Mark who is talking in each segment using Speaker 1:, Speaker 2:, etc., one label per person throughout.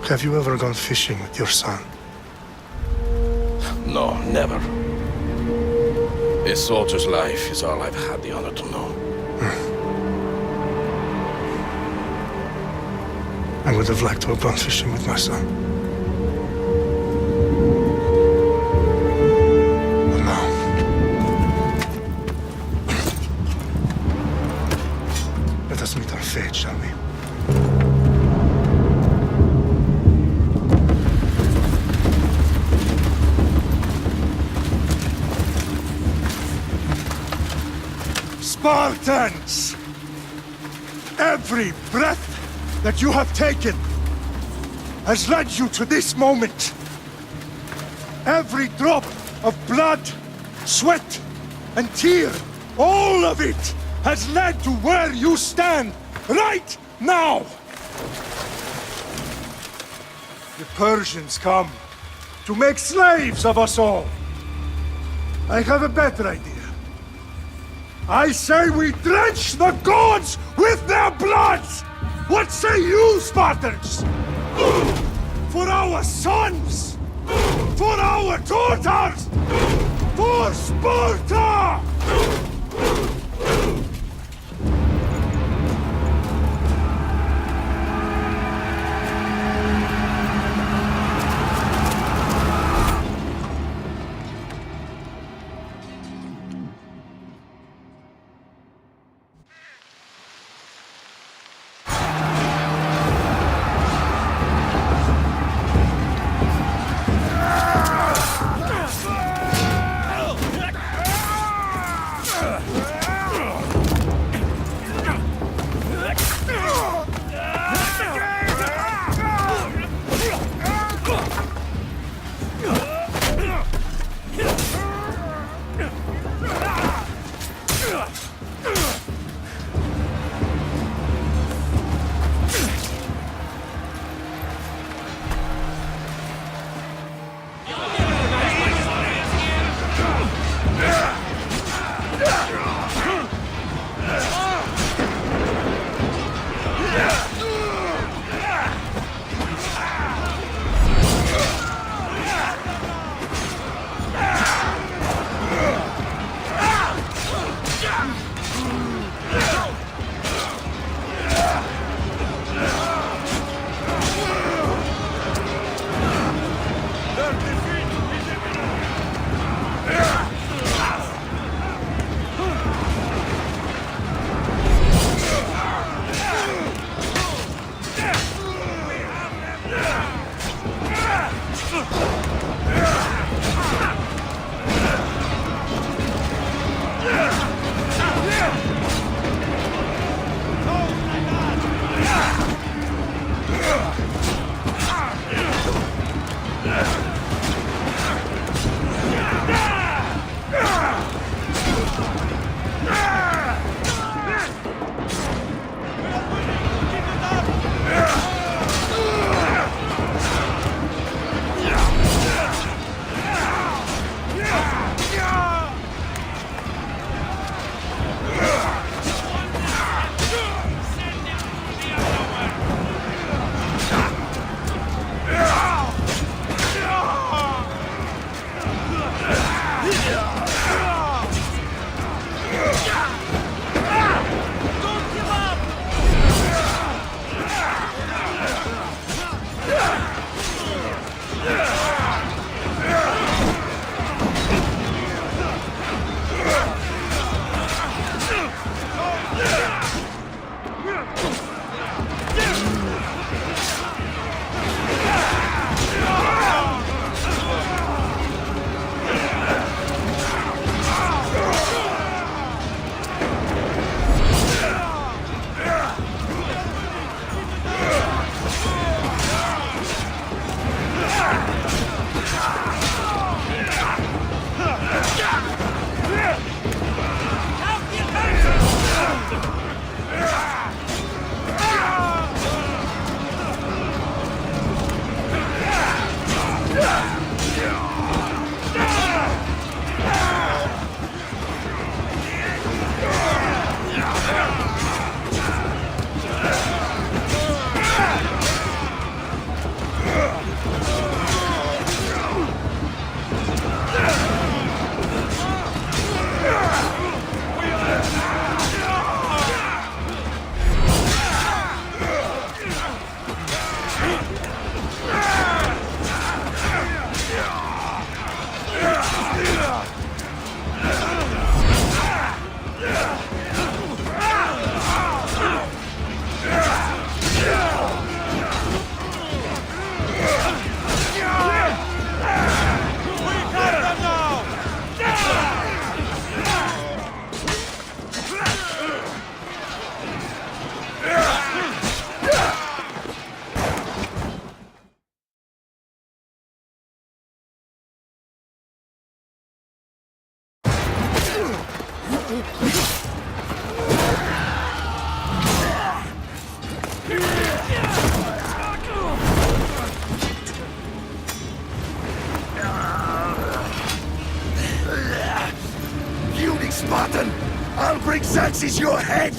Speaker 1: Have you ever gone fishing with your son?
Speaker 2: No, never. A soldier's life is all I've had the honor to know.
Speaker 1: I would have liked to have gone fishing with my son. But now... Let us meet our fate, shall we?
Speaker 3: Spartans! Every breath that you have taken has led you to this moment. Every drop of blood, sweat, and tear, all of it has led to where you stand right now. The Persians come to make slaves of us all. I have a better idea. I say we drench the gods with their bloods! What say you, Spartans? For our sons! For our daughters! For Sparta!
Speaker 4: Xerxes your head!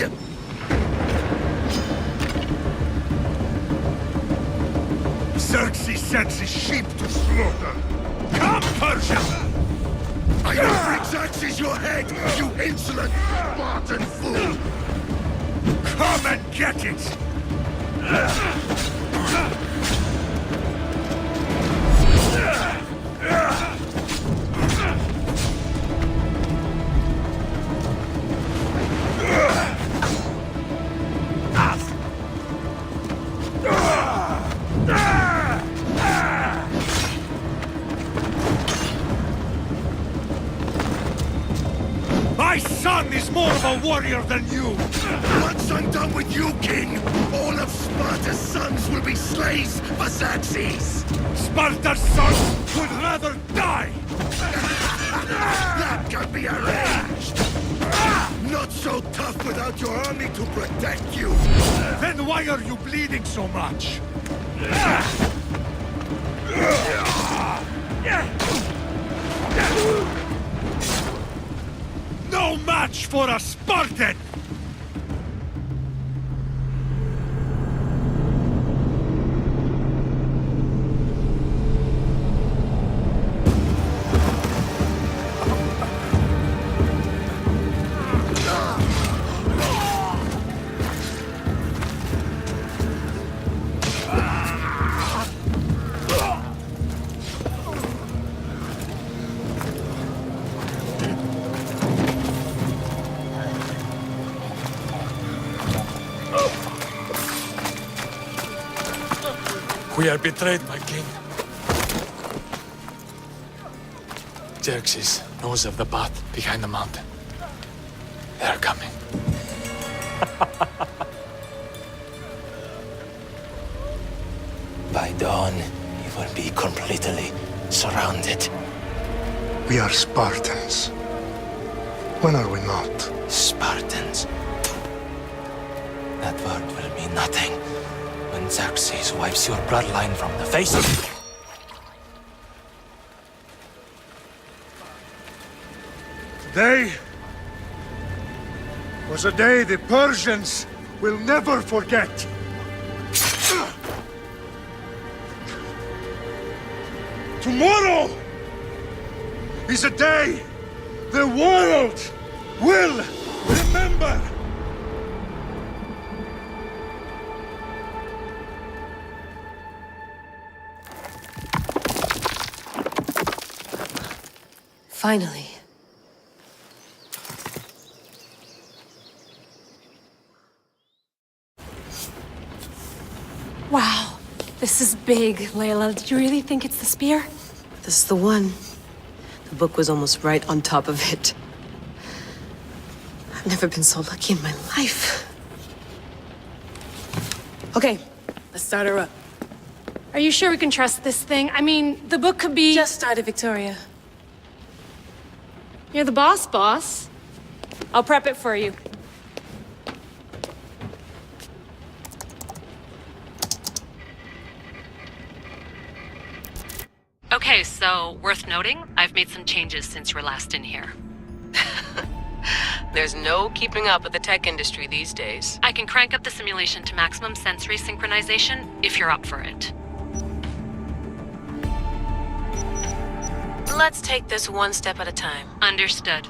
Speaker 3: Xerxes sends his sheep to slaughter. Come, Persia!
Speaker 4: I will bring Xerxes your head, you insolent Spartan fool!
Speaker 3: Come and get it! My son is more of a warrior than you!
Speaker 4: Once I'm done with you, king, all of Sparta's sons will be slaves for Xerxes!
Speaker 3: Sparta's sons would rather die!
Speaker 4: That can be arranged! Not so tough without your army to protect you!
Speaker 3: Then why are you bleeding so much? No match for a Spartan!
Speaker 5: We are betrayed, my king. Xerxes knows of the path behind the mountain. They are coming.
Speaker 6: By dawn, you will be completely surrounded.
Speaker 1: We are Spartans. When are we not?
Speaker 6: Spartans. That word will mean nothing when Xerxes wipes your bloodline from the face of...
Speaker 3: Today was a day the Persians will never forget. Tomorrow is a day the world will remember.
Speaker 7: Finally.
Speaker 8: Wow, this is big, Layla. Did you really think it's the spear?
Speaker 7: This is the one. The book was almost right on top of it. I've never been so lucky in my life. Okay, let's start her up.
Speaker 8: Are you sure we can trust this thing? I mean, the book could be...
Speaker 7: Just started, Victoria.
Speaker 8: You're the boss. I'll prep it for you.
Speaker 9: Okay, so worth noting, I've made some changes since you were last in here.
Speaker 7: There's no keeping up with the tech industry these days.
Speaker 9: I can crank up the simulation to maximum sensory synchronization if you're up for it.
Speaker 7: Let's take this one step at a time.
Speaker 9: Understood.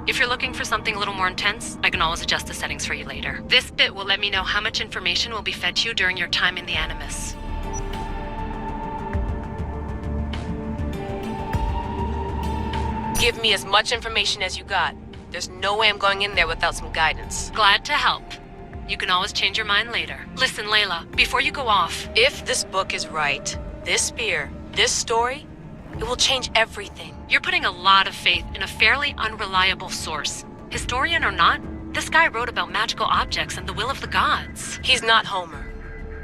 Speaker 9: If you're looking for something a little more intense, I can always adjust the settings for you later. This bit will let me know how much information will be fed to you during your time in the Animus.
Speaker 7: Give me as much information as you got. There's no way I'm going in there without some guidance.
Speaker 9: Glad to help. You can always change your mind later. Listen, Layla, before you go off...
Speaker 7: If this book is right, this spear, this story, it will change everything.
Speaker 9: You're putting a lot of faith in a fairly unreliable source. Historian or not, this guy wrote about magical objects and the will of the gods.
Speaker 7: He's not Homer.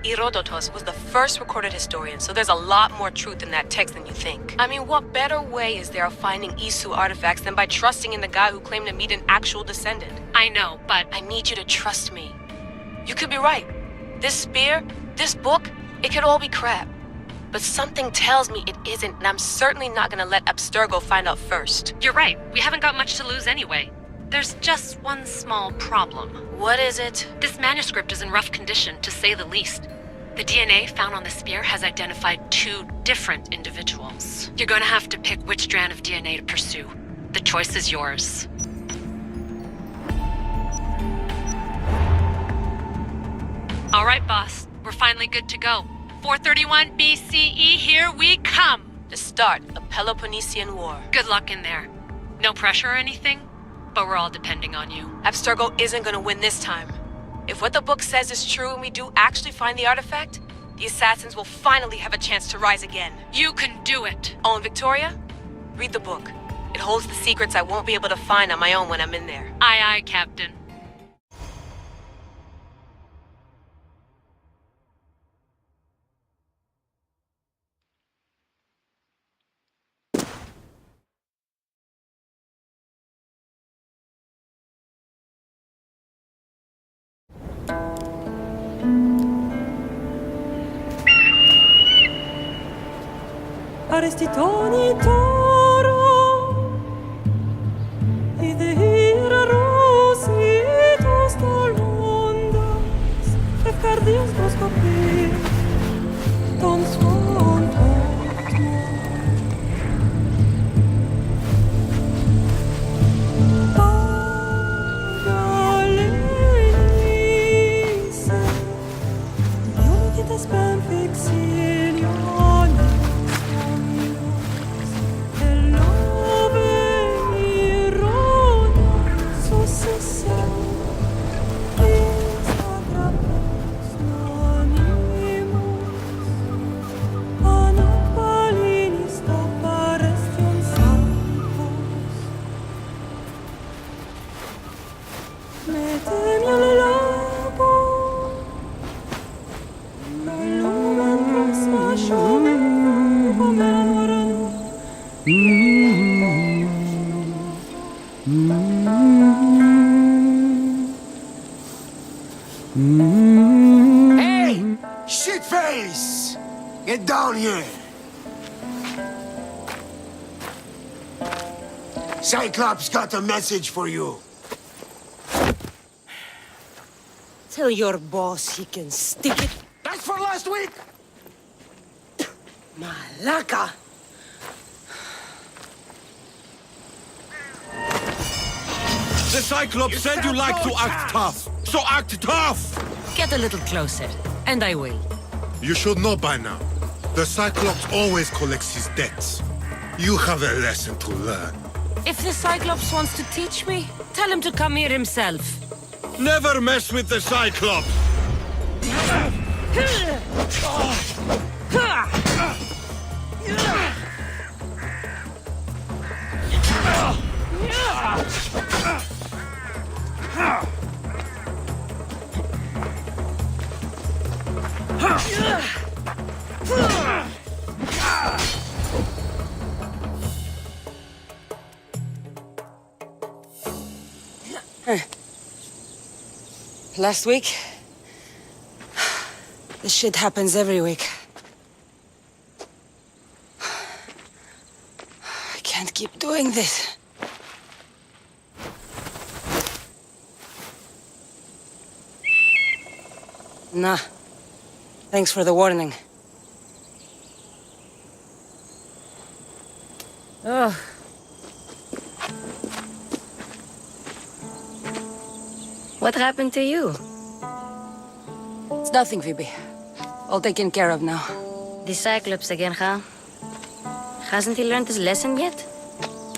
Speaker 7: Herodotus was the first recorded historian, so there's a lot more truth in that text than you think. I mean, what better way is there of finding Isu artifacts than by trusting in the guy who claimed to meet an actual descendant?
Speaker 9: I know, but...
Speaker 7: I need you to trust me. You could be right. This spear, this book, it could all be crap. But something tells me it isn't, and I'm certainly not gonna let Abstergo find out first.
Speaker 9: You're right. We haven't got much to lose anyway. There's just one small problem.
Speaker 7: What is it?
Speaker 9: This manuscript is in rough condition, to say the least. The DNA found on the spear has identified 2 different individuals. You're going to have to pick which strand of DNA to pursue. The choice is yours. All right, boss. We're finally good to go. 431 BCE, here we come!
Speaker 7: The start of Peloponnesian War.
Speaker 9: Good luck in there. No pressure or anything, but we're all depending on you.
Speaker 7: Abstergo isn't gonna win this time. If what the book says is true and we do actually find the artifact, the assassins will finally have a chance to rise again.
Speaker 9: You can do it!
Speaker 7: Oh, and Victoria? Read the book. It holds the secrets I won't be able to find on my own when I'm in there.
Speaker 9: Aye, aye, Captain.
Speaker 10: Arestitoni toro, idehira rositos talondas, efcardios proscopir, ton son Pagalenice, unikitas ben fixilione.
Speaker 4: Hey! Shitface! Get down here! Cyclops got a message for you.
Speaker 10: Tell your boss he can stick it.
Speaker 4: That's for last week!
Speaker 10: Malaka!
Speaker 11: The Cyclops said you like to act tough, so act tough!
Speaker 10: Get a little closer, and I will.
Speaker 3: You should know by now. The Cyclops always collects his debts. You have a lesson to learn.
Speaker 10: If the Cyclops wants to teach me, tell him to come here himself.
Speaker 11: Never mess with the Cyclops!
Speaker 10: Last week? This shit happens every week. I can't keep doing this. Nah. Thanks for the warning. Oh.
Speaker 9: What happened to you?
Speaker 10: It's nothing, Phoebe. All taken care of now.
Speaker 9: The Cyclops again, huh? Hasn't he learned his lesson yet?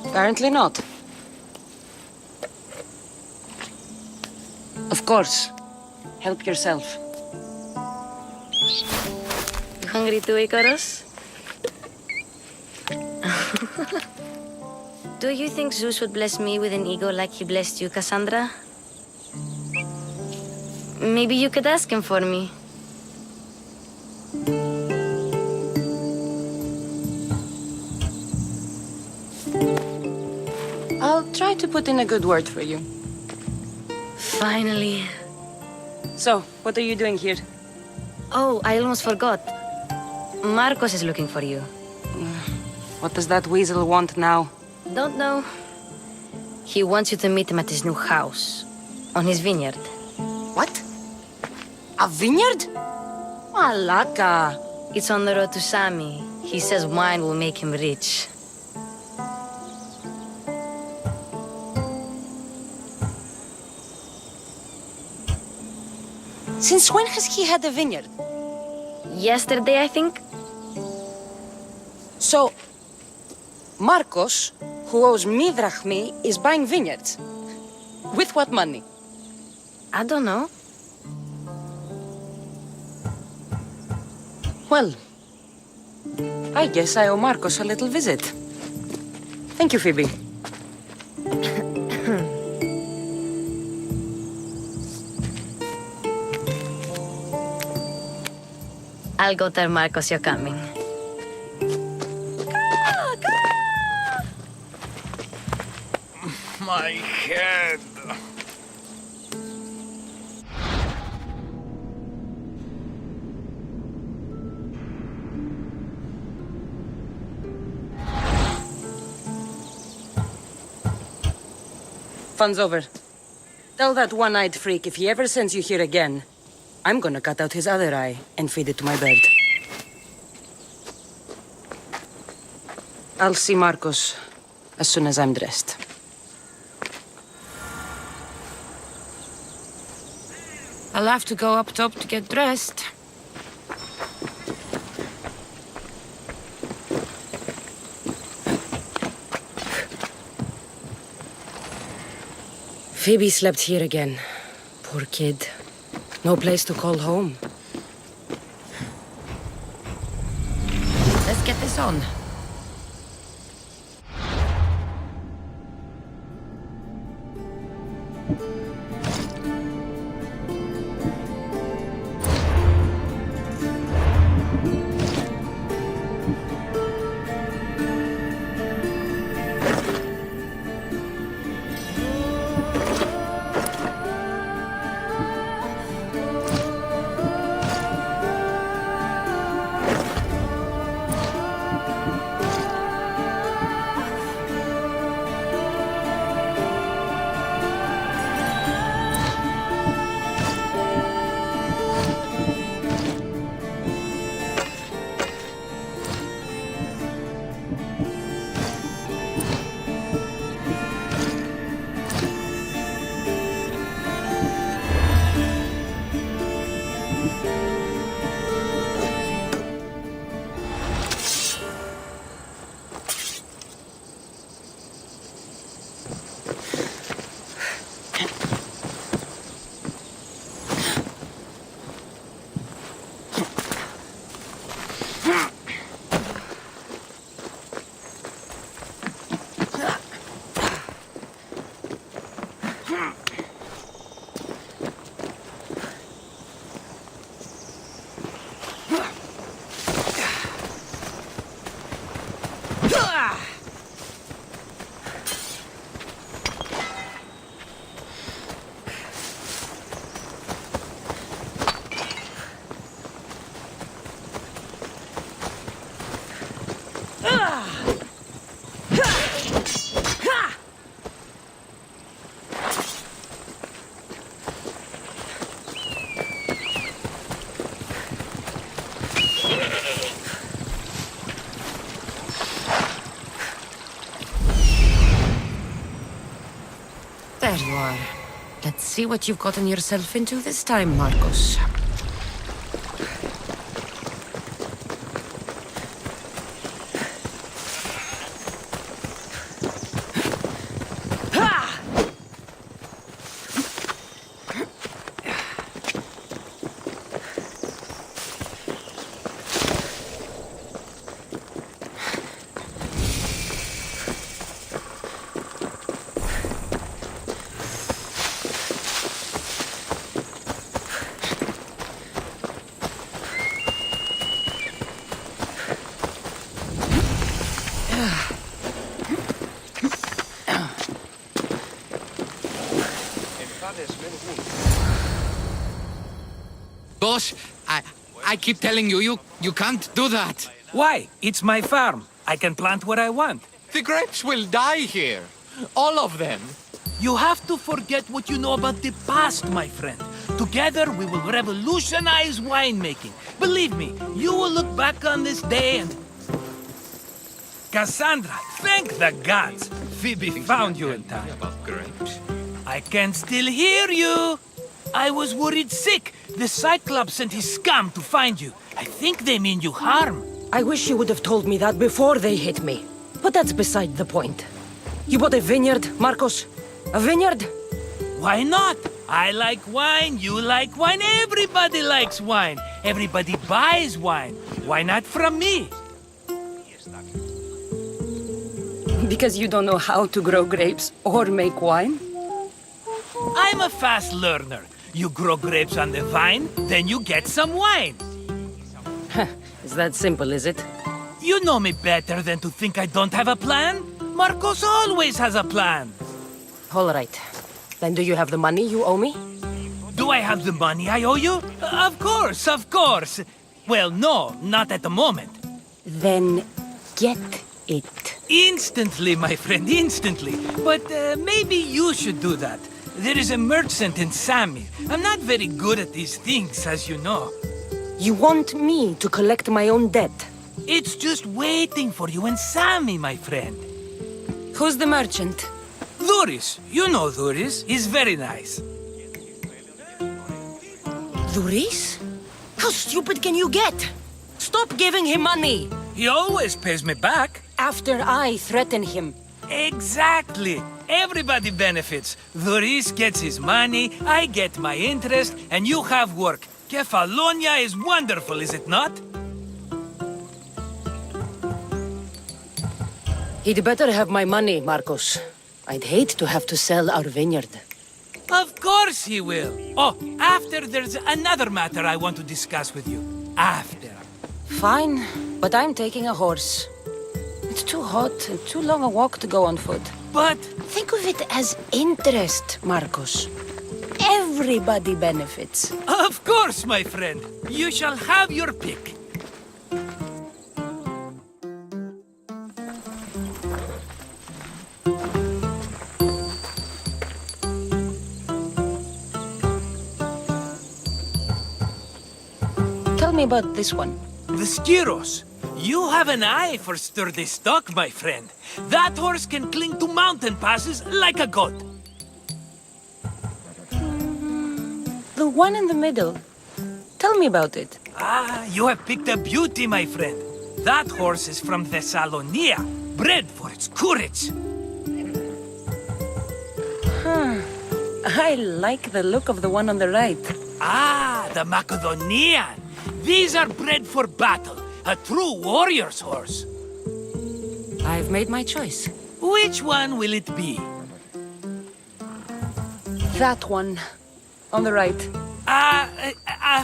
Speaker 10: Apparently not. Of course. Help yourself.
Speaker 9: You hungry too, Icarus? Do you think Zeus would bless me with an ego like he blessed you, Kassandra? Maybe you could ask him for me.
Speaker 10: I'll try to put in a good word for you.
Speaker 9: Finally.
Speaker 10: So, what are you doing here?
Speaker 9: Oh, I almost forgot. Marcos is looking for you.
Speaker 10: What does that weasel want now?
Speaker 9: Don't know.
Speaker 10: He wants you to meet him at his new house. On his vineyard.
Speaker 12: What? A vineyard? Malaka.
Speaker 10: It's on the road to Sami. He says wine will make him rich.
Speaker 12: Since when has he had a vineyard?
Speaker 10: Yesterday, I think.
Speaker 12: So, Marcos, who owes me drachmi, is buying vineyards. With what money?
Speaker 10: I don't know.
Speaker 12: Well, I guess I owe Marcos a little visit. Thank you, Phoebe.
Speaker 10: I'll go tell Marcos you're coming.
Speaker 11: My head.
Speaker 12: Fun's over. Tell that one-eyed freak if he ever sends you here again, I'm gonna cut out his other eye and feed it to my bird. I'll see Marcos as soon as I'm dressed.
Speaker 8: I'll have to go up top to get dressed.
Speaker 12: Phoebe slept here again. Poor kid. No place to call home.
Speaker 8: Let's get this on. There you are. Let's see what you've gotten yourself into this time, Marcos.
Speaker 13: Boss, I keep telling you can't do that.
Speaker 14: Why? It's my farm. I can plant what I want.
Speaker 13: The grapes will die here.
Speaker 5: All of them.
Speaker 14: You have to forget what you know about the past, my friend. Together, we will revolutionize winemaking. Believe me, you will look back on this day and... Kassandra, thank the gods! Phoebe found you in time. I can still hear you! I was worried sick. The Cyclops sent his scum to find you. I think they mean you harm.
Speaker 12: I wish you would have told me that before they hit me. But that's beside the point. You bought a vineyard, Marcos? A vineyard?
Speaker 14: Why not? I like wine, you like wine, everybody likes wine. Everybody buys wine. Why not from me?
Speaker 12: Because you don't know how to grow grapes or make wine?
Speaker 14: I'm a fast learner. You grow grapes on the vine, then you get some wine.
Speaker 12: Is that simple, is it?
Speaker 14: You know me better than to think I don't have a plan. Marcos always has a plan.
Speaker 12: All right. Then do you have the money you owe me?
Speaker 14: Do I have the money I owe you? Of course, of course. Well, no, not at the moment.
Speaker 12: Then get it.
Speaker 14: Instantly, my friend, instantly. But maybe you should do that. There is a merchant in Sami. I'm not very good at these things, as you know.
Speaker 12: You want me to collect my own debt?
Speaker 14: It's just waiting for you in Sami, my friend.
Speaker 12: Who's the merchant?
Speaker 14: Dhuris. You know Dhuris. He's very nice.
Speaker 12: Dhuris? How stupid can you get? Stop giving him money!
Speaker 14: He always pays me back.
Speaker 12: After I threaten him.
Speaker 14: Exactly. Everybody benefits. Dhuris gets his money, I get my interest, and you have work. Kefalonia is wonderful, is it not?
Speaker 12: He'd better have my money, Marcos. I'd hate to have to sell our vineyard.
Speaker 14: Of course he will. Oh, after there's another matter I want to discuss with you. After.
Speaker 12: Fine, but I'm taking a horse. It's too hot and too long a walk to go on foot.
Speaker 14: But...
Speaker 12: think of it as interest, Marcos. Everybody benefits.
Speaker 14: Of course, my friend. You shall have your pick.
Speaker 12: Tell me about this one.
Speaker 14: The Skiros. You have an eye for sturdy stock, my friend. That horse can cling to mountain passes like a goat.
Speaker 12: The one in the middle. Tell me about it.
Speaker 14: Ah, you have picked a beauty, my friend. That horse is from Thessalonia, bred for its courage.
Speaker 12: I like the look of the one on the right.
Speaker 14: Ah, the Macedonian. These are bred for battle. A true warrior's horse.
Speaker 12: I've made my choice.
Speaker 14: Which one will it be?
Speaker 12: That one. On the right.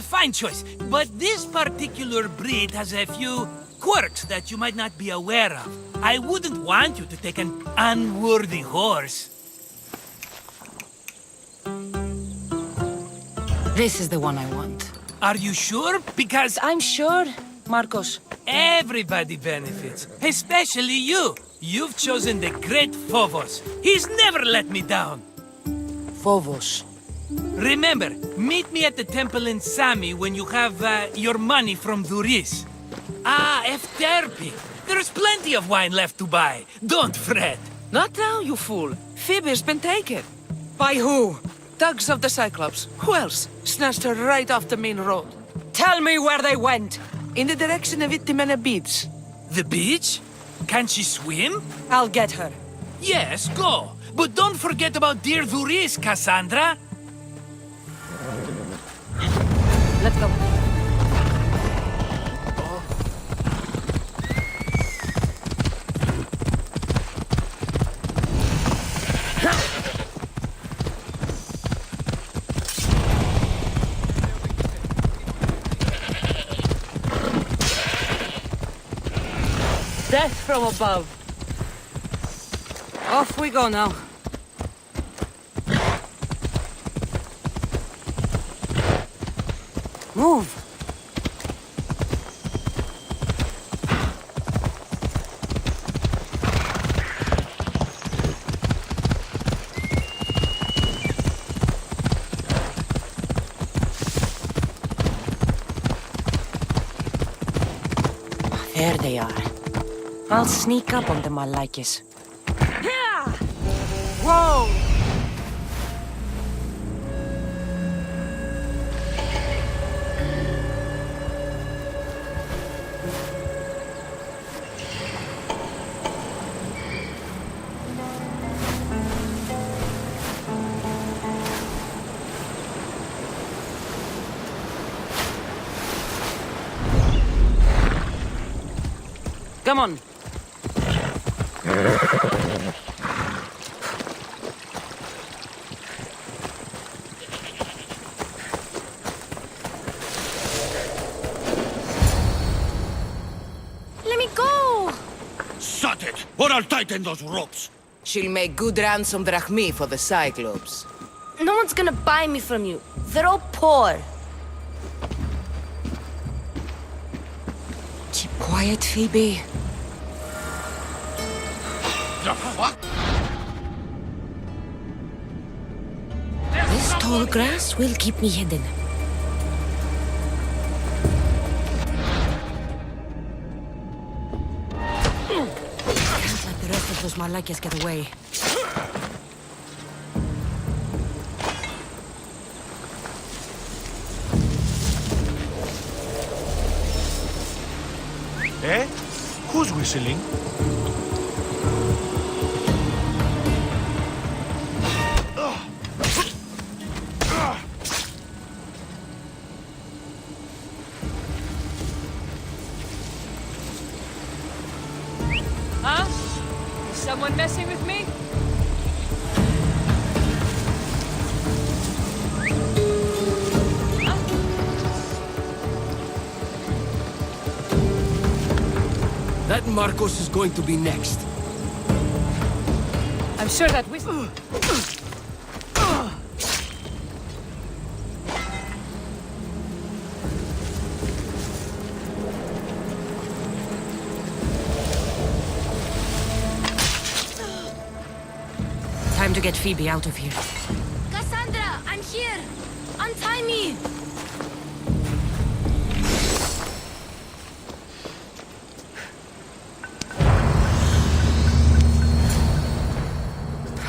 Speaker 14: Fine choice. But this particular breed has a few quirks that you might not be aware of. I wouldn't want you to take an unworthy horse.
Speaker 12: This is the one I want.
Speaker 14: Are you sure? Because...
Speaker 12: I'm sure, Marcos.
Speaker 14: Everybody benefits. Especially you. You've chosen the great Phobos. He's never let me down.
Speaker 12: Phobos.
Speaker 14: Remember, meet me at the temple in Sami when you have your money from Dhuris. Ah, Efterpi. There's plenty of wine left to buy. Don't fret.
Speaker 15: Not now, you fool. Phoebe's been taken.
Speaker 12: By who?
Speaker 15: Thugs of the Cyclops. Who else? Snatched her right off the main road.
Speaker 12: Tell me where they went.
Speaker 15: In the direction of Itimena Beach.
Speaker 14: The beach? Can she swim?
Speaker 12: I'll get her.
Speaker 14: Yes, go. But don't forget about dear Dhuris, Kassandra.
Speaker 12: Let's go. Death from above. Off we go now. Move.
Speaker 8: There they are. I'll sneak up on them, Alexios.
Speaker 12: Whoa! Come on.
Speaker 16: Let me go!
Speaker 11: Shut it, or I'll tighten those ropes.
Speaker 15: She'll make good ransom drachmi for the Cyclops.
Speaker 16: No one's gonna buy me from you. They're all poor.
Speaker 8: Keep quiet, Phoebe.
Speaker 11: The fuck?
Speaker 8: This tall grass will keep me hidden. Can't let the rest of those Malakias get away.
Speaker 3: Eh? Who's whistling?
Speaker 12: Huh? Is someone messing with me?
Speaker 11: That Marcos is going to be next.
Speaker 12: I'm sure that we...
Speaker 8: Time to get Phoebe out of here.
Speaker 16: Kassandra, I'm here! Untie me!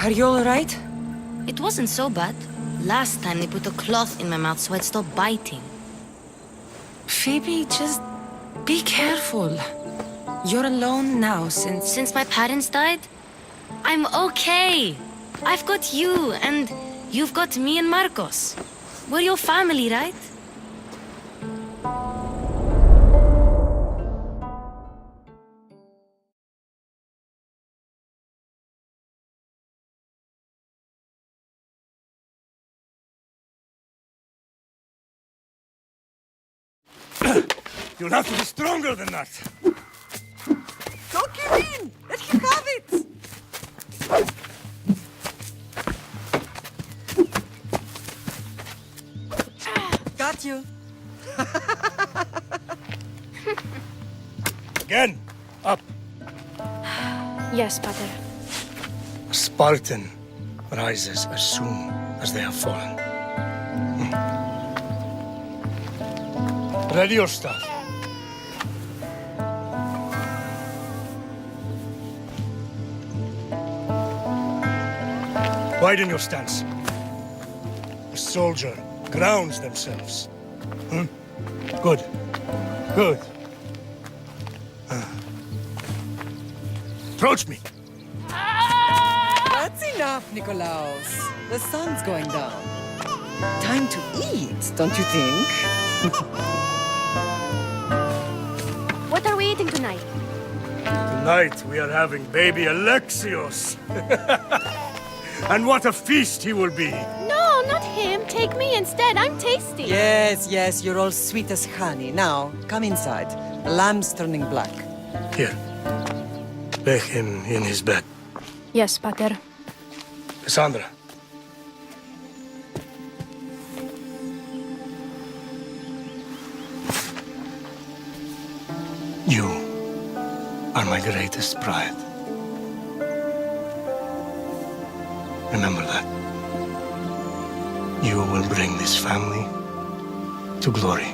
Speaker 8: Are you alright?
Speaker 16: It wasn't so bad. Last time they put a cloth in my mouth so I'd stop biting.
Speaker 8: Phoebe, just be careful. You're alone now since...
Speaker 16: Since my parents died? I'm okay. I've got you, and you've got me and Marcos. We're your family, right?
Speaker 3: You'll have to be stronger than that.
Speaker 15: Don't give in! Let him have it! Got you.
Speaker 3: Again, up.
Speaker 16: Yes, Pater.
Speaker 1: A Spartan rises as soon as they have fallen. Ready your staff. Widen your stance. A soldier grounds themselves. Good. Good. Approach me.
Speaker 15: That's enough, Nikolaos. The sun's going down. Time to eat, don't you think?
Speaker 16: What are we eating tonight?
Speaker 3: Tonight we are having baby Alexios. And what a feast he will be.
Speaker 16: No, not him. Take me instead. I'm tasty.
Speaker 15: Yes, you're all sweet as honey. Now, come inside. The lamb's turning black.
Speaker 1: Here. Lay him in his bed.
Speaker 16: Yes, Pater.
Speaker 1: Kassandra. You are my greatest pride. Remember that. You will bring this family to glory.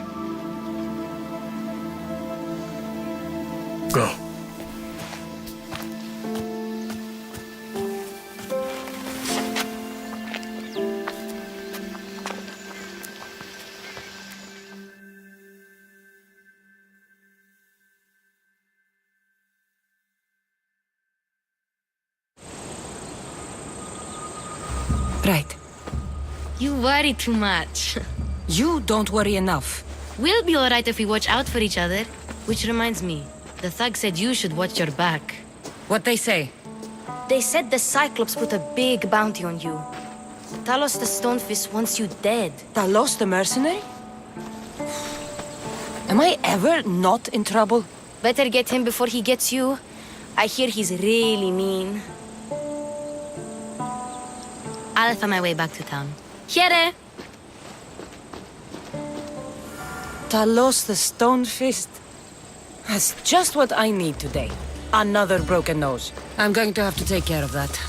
Speaker 2: Go.
Speaker 8: Right.
Speaker 16: You worry too much.
Speaker 8: You don't worry enough.
Speaker 16: We'll be alright if we watch out for each other. Which reminds me, the thug said you should watch your back.
Speaker 8: What they say?
Speaker 16: They said the Cyclops put a big bounty on you. Talos the Stonefist wants you dead.
Speaker 8: Talos the mercenary? Am I ever not in trouble?
Speaker 16: Better get him before he gets you. I hear he's really mean. I'll find my way back to town. Here!
Speaker 8: Talos the Stonefist? That's just what I need today. Another broken nose. I'm going to have to take care of that.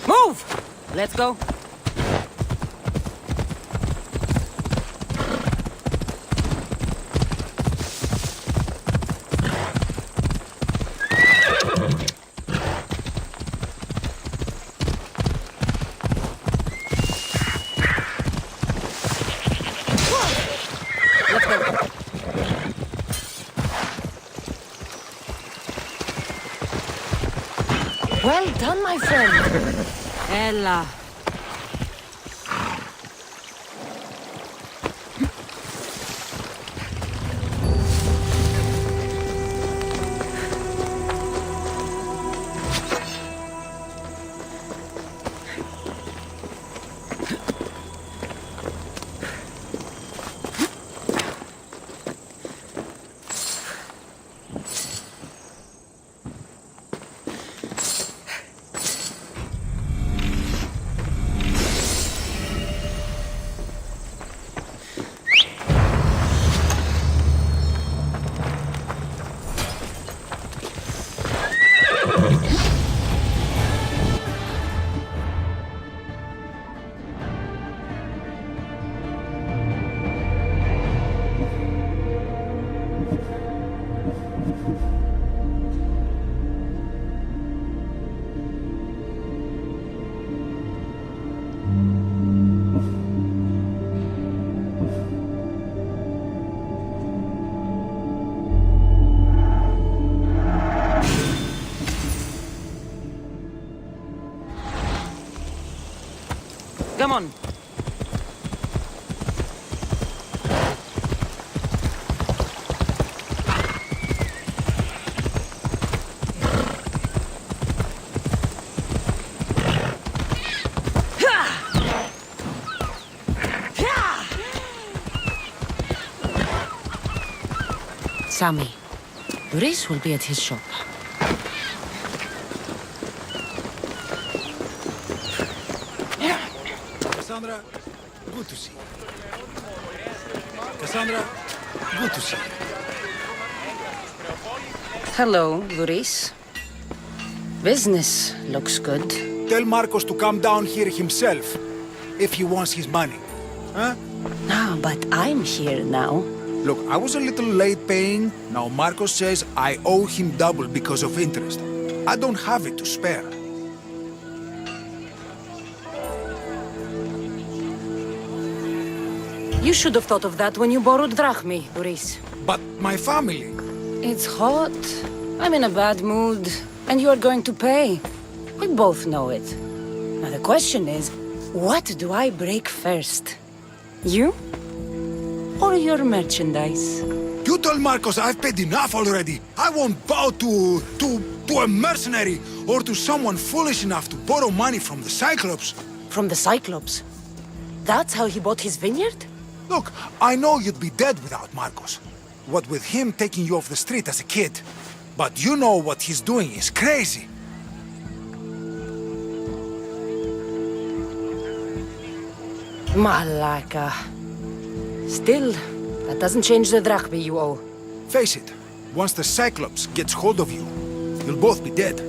Speaker 8: Move! Let's go. Well done, my friend. Ella. Come on. Sammy, Boris will be at his shop.
Speaker 3: Kassandra, good to see you. Kassandra, good to see you.
Speaker 12: Hello, Boris. Business looks good.
Speaker 3: Tell Marcos to come down here himself, if he wants his money. Huh?
Speaker 12: No, but I'm here now.
Speaker 3: Look, I was a little late paying. Now Marcos says I owe him double because of interest. I don't have it to spare.
Speaker 12: You should have thought of that when you borrowed drachmi, Boris.
Speaker 3: But my family...
Speaker 12: It's hot. I'm in a bad mood. And you are going to pay. We both know it. Now the question is, what do I break first? You? Or your merchandise?
Speaker 3: You told Marcos I've paid enough already. I won't bow to a mercenary or to someone foolish enough to borrow money from the Cyclops.
Speaker 12: From the Cyclops? That's how he bought his vineyard?
Speaker 3: Look, I know you'd be dead without Marcos.
Speaker 17: what with him taking you off the street as a kid. But you know what he's doing is crazy.
Speaker 8: Malaka. Still, that doesn't change the drachmi you owe.
Speaker 17: Face it, once the Cyclops gets hold of you, you'll both be dead.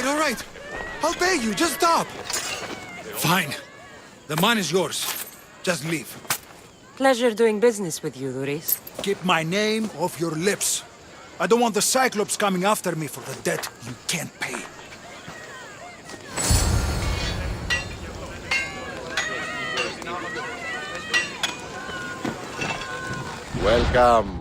Speaker 17: All right. I'll pay you, just stop. Fine. The mine is yours. Just leave.
Speaker 8: Pleasure doing business with you, Duris.
Speaker 17: Keep my name off your lips. I don't want the Cyclops coming after me for the debt you can't pay.
Speaker 18: Welcome.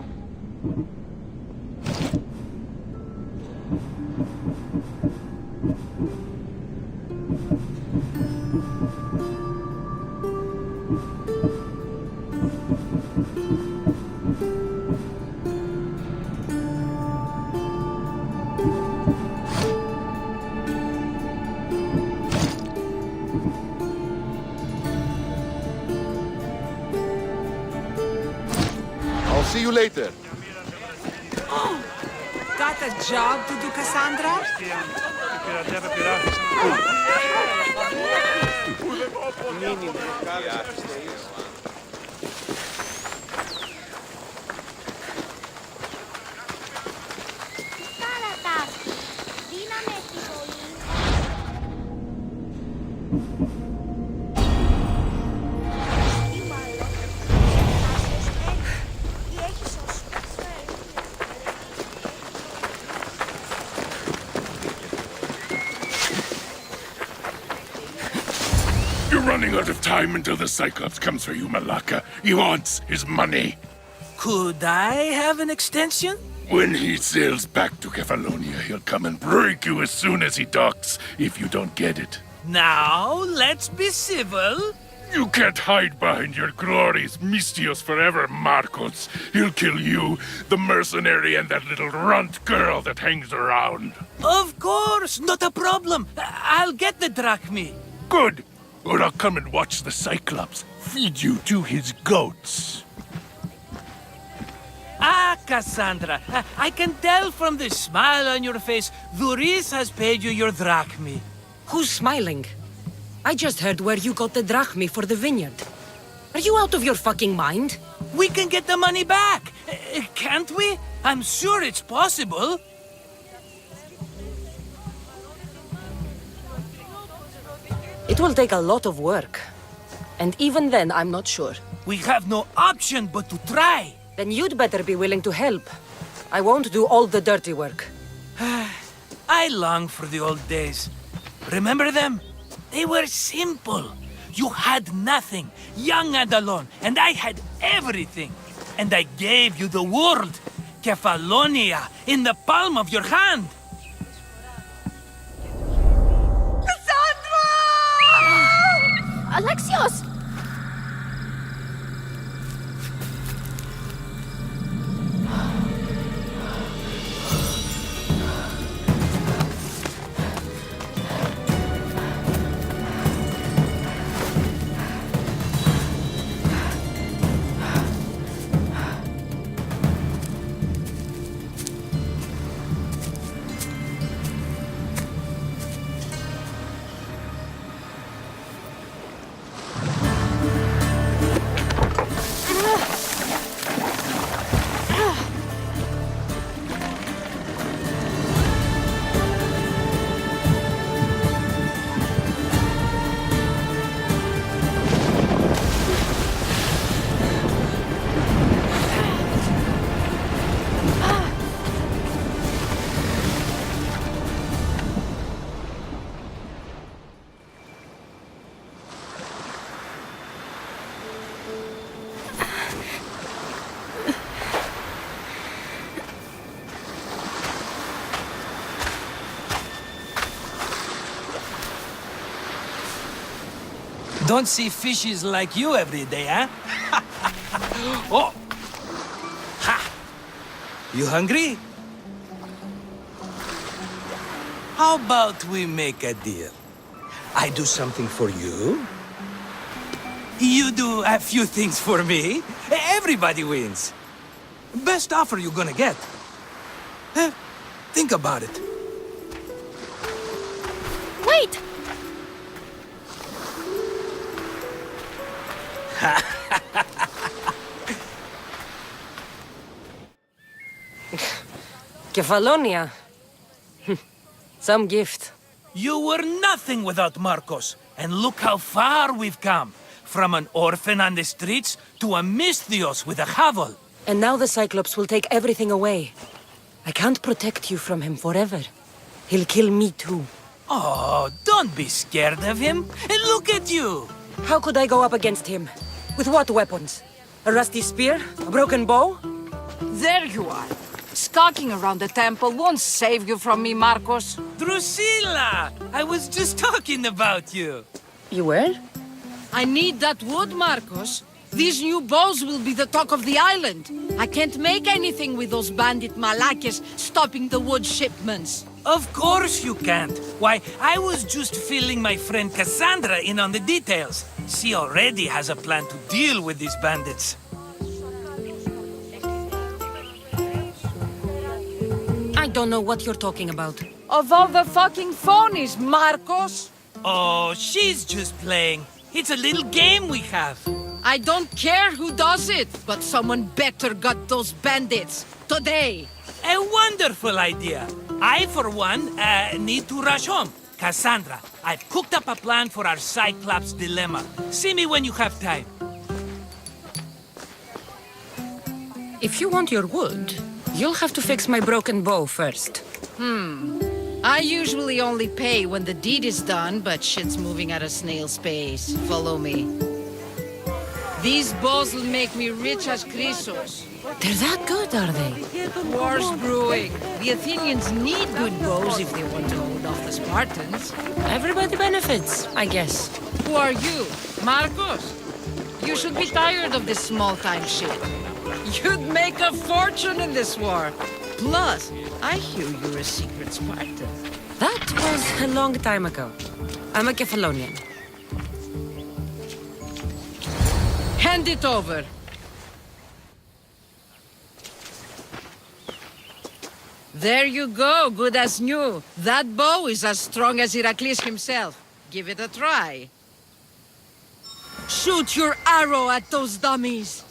Speaker 18: I'll see you later.
Speaker 15: Got a job to do, Kassandra?
Speaker 4: You're running out of time until the Cyclops comes for you, Malaka. He wants his money.
Speaker 14: Could I have an extension?
Speaker 4: When he sails back to Kefalonia, he'll come and break you as soon as he docks, if you don't get it.
Speaker 14: Now, let's be civil.
Speaker 4: You can't hide behind your glories, Mistios forever, Marcos. He'll kill you, the mercenary, and that little runt girl that hangs around.
Speaker 14: Of course, not a problem. I'll get the drachmi.
Speaker 4: Good. Or I'll come and watch the Cyclops feed you to his goats.
Speaker 14: Ah, Kassandra, I can tell from the smile on your face, Duris has paid you your drachmi.
Speaker 8: Who's smiling? I just heard where you got the drachmi for the vineyard. Are you out of your fucking mind?
Speaker 14: We can get the money back, can't we? I'm sure it's possible.
Speaker 8: It will take a lot of work. And even then, I'm not sure.
Speaker 14: We have no option but to try.
Speaker 8: Then you'd better be willing to help. I won't do all the dirty work.
Speaker 14: I long for the old days. Remember them? They were simple. You had nothing, young and alone, and I had everything. And I gave you the world, Kefalonia, in the palm of your hand.
Speaker 16: Alexios!
Speaker 14: Don't see fishes like you every day, huh? Oh! Ha! You hungry? How about we make a deal? I do something for you. You do a few things for me. Everybody wins. Best offer you're gonna get. Think about it.
Speaker 16: Wait!
Speaker 8: Kefalonia. Some gift.
Speaker 14: You were nothing without Marcos, and look how far we've come. From an orphan on the streets to a Misthios with a hovel.
Speaker 8: And now the Cyclops will take everything away. I can't protect you from him forever. He'll kill me too.
Speaker 14: Oh, don't be scared of him. And look at you.
Speaker 8: How could I go up against him? With what weapons? A rusty spear? A broken bow?
Speaker 10: There you are. Skulking around the temple won't save you from me, Marcos.
Speaker 14: Drusilla! I was just talking about you.
Speaker 8: You were?
Speaker 10: I need that wood, Marcos. These new bows will be the talk of the island. I can't make anything with those bandit malakes stopping the wood shipments.
Speaker 14: Of course you can't. Why, I was just filling my friend Kassandra in on the details. She already has a plan to deal with these bandits.
Speaker 8: I don't know what you're talking about.
Speaker 10: Of all the fucking phonies, Marcos!
Speaker 14: Oh, she's just playing. It's a little game we have.
Speaker 10: I don't care who does it, but someone better got those bandits. Today.
Speaker 14: A wonderful idea. I, for one, need to rush home. Kassandra, I've cooked up a plan for our Cyclops dilemma. See me when you have time.
Speaker 8: If you want your wood, you'll have to fix my broken bow first.
Speaker 10: I usually only pay when the deed is done, but shit's moving at a snail's pace. Follow me. These bows will make me rich as Chrysos.
Speaker 8: They're that good, are they?
Speaker 10: War's brewing. The Athenians need good bows if they want to hold off the Spartans.
Speaker 8: Everybody benefits, I guess.
Speaker 10: Who are you? Marcos? You should be tired of this small-time shit. You'd make a fortune in this war. Plus, I hear you're a secret Spartan.
Speaker 8: That was a long time ago. I'm a Kefalonian.
Speaker 10: Hand it over. There you go, good as new. That bow is as strong as Heracles himself. Give it a try. Shoot your arrow at those dummies.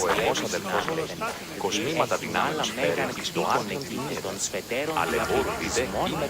Speaker 19: Ο εμός αδελφός λέει, κοσμήματα δυνάμεως φέρει εις το άρθεν των σφετέρων αλεγόρου διδε ή μετα